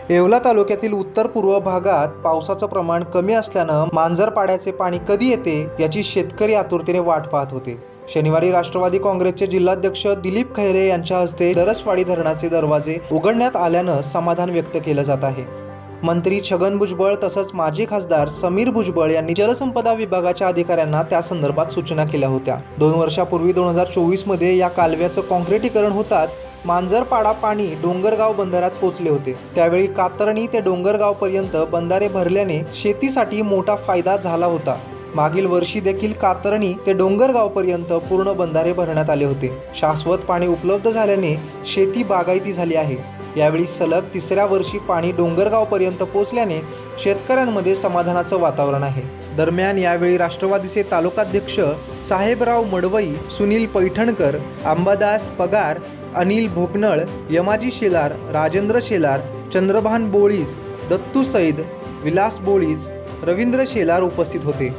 येवला तालुक्यातील उत्तर पूर्व भागात पावसाचं प्रमाण कमी असल्यानं मांजरपाड्याचे पाणी कधी येते याची शेतकरी आतुरतेने वाट पाहत होते। शनिवारी राष्ट्रवादी काँग्रेसचे जिल्हाध्यक्ष दिलीप खैरे यांच्या हस्ते दरसवाडी धरणाचे दरवाजे उघडण्यात आल्यानं समाधान व्यक्त केलं जात आहे। मंत्री छगन भुजबळ तसंच माजी खासदार समीर भुजबळ यांनी जलसंपदा विभागाच्या अधिकाऱ्यांना त्या संदर्भात सूचना केल्या होत्या। 2 वर्षापूर्वी 2024 मध्ये या कालव्याचं काँक्रिटीकरण होताच मांजरपाडा पाणी डोंगरगाव बंधाऱ्यात पोहोचले होते। त्यावेळी कातरणी ते डोंगरगाव पर्यंत बंधारे भरल्याने शेतीसाठी मोठा फायदा झाला होता। मागील वर्षी देखील कातरणी ते डोंगरगाव पर्यंत पूर्ण बंधारे भरण्यात आले होते। शाश्वत पाणी उपलब्ध झाल्याने शेती बागायती झाली आहे। यावेळी सलग 3ऱ्या वर्षी पाणी डोंगरगाव पर्यंत पोहोचल्याने शेतकऱ्यांमध्ये समाधानाचं वातावरण आहे। दरम्यान यावेळी राष्ट्रवादीचे तालुकाध्यक्ष साहेबराव मडवई, सुनील पैठणकर, अंबादास पगार, अनिल भोकनळ, यमाजी शेलार, राजेंद्र शेलार, चंद्रभान बोळीज, दत्तू सईद, विलास बोळीज, रवींद्र शेलार उपस्थित होते।